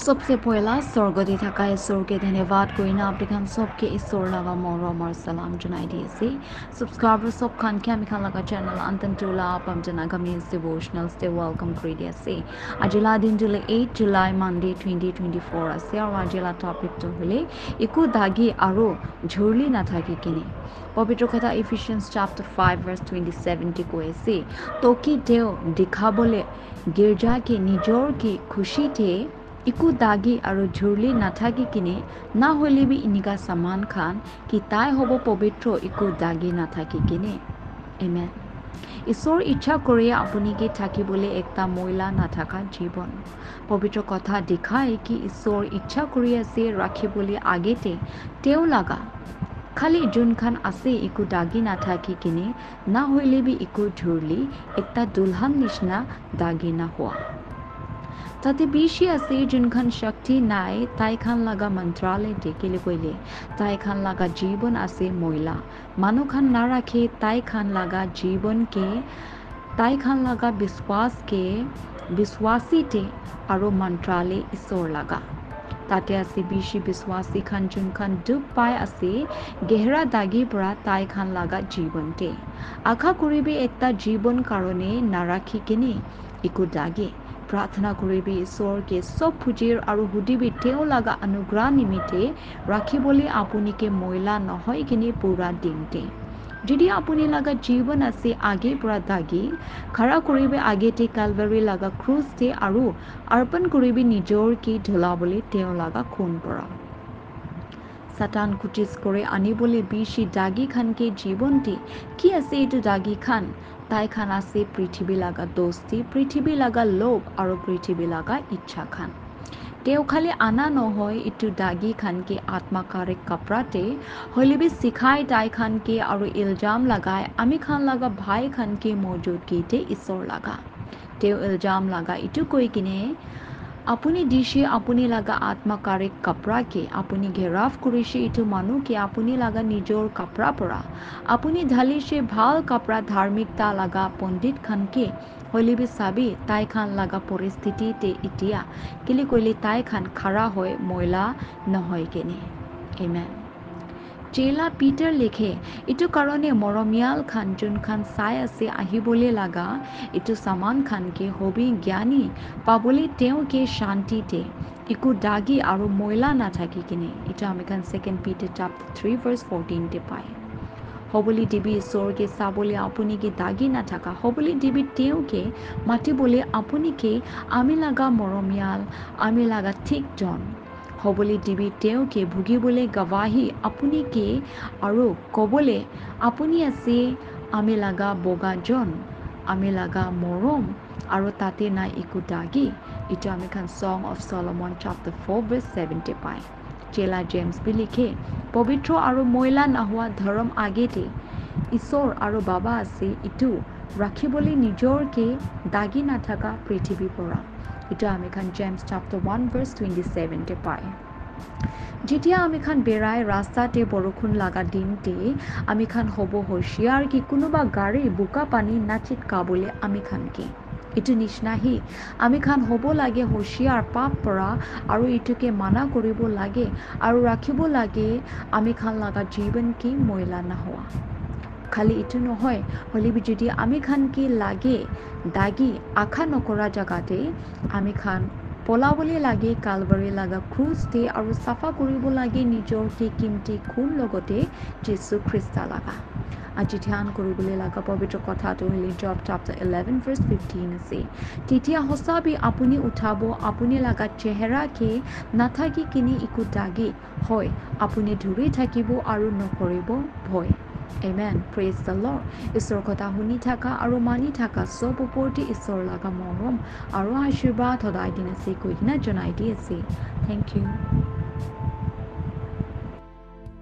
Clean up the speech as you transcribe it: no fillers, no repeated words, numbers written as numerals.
सबसे पहला स्वर्गदे থাকা ঈশ্বরকে ধন্যবাদ করি না আপনি খান সবকে ঈশ্বর লাগা মরম আর সালাম জানাই দিয়েছি সাবস্ক্রাইবার সব খানকে আমি খান লাগা চ্যানেল আন্তন্তুলা আপম জানা গামিস ডিভোশনাল স্টে ওয়েলকাম করে দিয়েছি আজিলা দিন জুলাই 8 জুলাই মানডে 2024 আছে আর আজিলা টপিকটো হলে একো দাগি আৰু ঝুৰলি নাথাকি কিনে পবিত্ৰ কথা ইফিচিয়ান্স চ্যাপ্টাৰ 5 ভাৰ্স 27 টি কৈছে তো কি তেওঁ দেখাবলে গিৰ্জা কি নিজৰ কি খুশিতে ইকু দাগি আৰু ঝুৰলি নাথাকি কিনে না হলেবি ইনিকা সামান খান কি তাই হ'ব পবিত্ৰ ইকু দাগি নাথাকি কিনে আমেন ঈশ্বৰ ইচ্ছা কৰি আপুনি কি থাকিবলৈ একটা মহিলা নাথাকা জীৱন পবিত্ৰ কথা দেখায় কি ঈশ্বৰ ইচ্ছা কৰি আছে ৰাখিবলৈ আগেতে তেওঁ লাগা খালি যোনখান আছে ইকু দাগি নাথাকি কিনে না হলেবি ইকু ঝুৰলি একটা দুলহান নিচিনা দাগি নাহোৱা তাতে বেশি আছে যোনখান শক্তি নাই তাই খান লাগা মন্ত্ৰালয় দেখিলে কইলে তাই খান লাগা জীবন আছে মহিলা মানুহ খান না রাখে তাই খান লাগা জীবন কে তাই খান লাগা বিশ্বাসীতে আৰু মন্ত্ৰালয় ঈশ্বৰ লাগা তাতে আছে বেশি বিশ্বাসী খান যোনখান দুখ পাই আছে গেহৰা দাগিৰ পৰা তাই খান লাগা জীৱনতে আশা কৰিবি একটা জীৱন কাৰণে নাৰাখি কিনে একো দাগে प्रार्थना करिबि ईश्वर के सब पुजिर আৰু হুদিবি তেও লাগা অনুগ্ৰহ নিমিতে ৰাখিবলৈ আপুনিকে মহিলা নহয় কিনে পুৰা দিনতে যদি আপুনি লাগা জীৱন আছে আগে পৰা দাগি খৰা কৰিবি আগেতে কালভাৰী লাগা ক্ৰুজতে আৰু অৰ্পণ কৰিবি নিজৰ কি ঢলাবলৈ তেও লাগা খুন পৰা সাতান কুটিস করে আনিবলে বেশি দাগি খানকে জীবনটি কি আছে এইটো দাগি খান তাই খান আছে পৃথিৱী লাগা দোস্তি পৃথিৱী লাগা লোভ আৰু পৃথিৱী লাগা ইচ্ছা খান তেও খালি আনা নহয় ইটো দাগি খানকে আত্মাকাৰে কাপৰাতে হলিবি শিখাই তাই খানকে আৰু ইলজাম লাগাই আমি খান লাগা ভাই খানকে মৌজুদগীতে ঈশ্বৰ লাগা তেও ইলজাম লাগা ইটো কৈ কিনে আপুনি দিছে আপুনি লাগা আত্মাকাৰে কাপৰাকে আপুনি ঘেৰাফ কৰিছে ইটো মানুহকে আপুনি লাগা নিজৰ কাপৰা পৰা আপুনি ঢালিছে ভাল কাপৰা ধাৰ্মিকতা লাগা পণ্ডিত খানকে হলিবি চাবি তাই খান লাগা পৰিস্থিতিতে এতিয়া কেলে কইলে তাই খান খাৰা হয় মহিলা নহয় কেনে আমেন চেলা পিটাৰ লিখে ইটো কাৰণে মৰমিয়াল খান যোনখান চাই আছে আহিবলৈ লাগা ইটো সামান খানকে হবি জ্ঞানী পাবলৈ তেওঁকে শান্তিতে ইকো দাগি আৰু মহিলা নাথাকি কিনে ইটো আমি খান 2 পিটাৰ চ্যাপ্টাৰ 3 ভাৰ্স 14 তে পায় হবলি দিবি ঈশ্বৰকে চাবলৈ আপুনিকে দাগি নাথাকা হবলি দিবি তেওঁকে মাতিবলৈ আপুনিকে আমি লাগা মৰমিয়াল আমি লাগা ঠিক জন হবলি দিবি তেওঁকে ভুগিবলৈ গৱাহী আপুনিকে আৰু কবলে আপুনি আছে আমি লাগা বগা জন আমি লাগা মৰম আৰু তাতে নাই একো দাগি ইটো আমি খান সং অফ সলোমন চ্যাপ্টাৰ 4 ভাৰ্স 7 পায় চেলা জেমছ বি লিখে পবিত্ৰ আৰু মহিলা নাহোৱা ধৰ্ম আগেতে ঈশ্বৰ আৰু বাবা আছে ইটো ৰাখিবলৈ নিজৰকে দাগি নাথাকা পৃথিৱীৰ পৰা ইটো আমি খান জেমছ চ্যাপ্টাৰ 1 ভাৰ্স 27 পায় যেতিয়া আমি খান বেৰাই ৰাস্তাতে বৰষুণ লাগা দিনতে আমি খান হ'ব হুঁচিয়াৰ কি কোনোবা গাড়ী বোকা পানী নাচিতকাবলৈ আমি খানকে ইটো নিচিনাহি আমি খান হ'ব লাগে হুঁচিয়াৰ পাপ পৰা আৰু ইটোকে মানা কৰিব লাগে আৰু ৰাখিব লাগে আমি খান লাগা জীৱন কি মহিলা নাহোৱা খালি ইটো নহয় হলিবি যদি আমি খান কি লাগে দাগি আশা নকৰা জাগাতে আমি খান পলাবলৈ লাগে কালভাৰী লাগা ক্ৰুজতে আৰু চাফা কৰিব লাগে নিজৰ কি কিমতি খুন লগতে যীশু খ্ৰীষ্ট লাগা আজি ধ্যান কৰিবলৈ লাগা পবিত্ৰ কথাটো হলি জব চ্যাপ্টাৰ 11 ভাৰ্স 15 আছে তেতিয়া সঁচাবি আপুনি উঠাব আপুনি লাগা চেহেৰাকে নাথাকি কিনি ইকো দাগি হয় আপুনি ধৰি থাকিব আৰু নকৰিব ভয় Amen. Praise the Lord. ঈশ্বৰ কথা শুনি থাকা আৰু মানি থাকা সব ওপৰতে ঈশ্বৰ লাগা মৰম আৰু আশীৰ্বাদ সদায় দিন আছে কৈ কিনে জনাই দি আছে Thank you.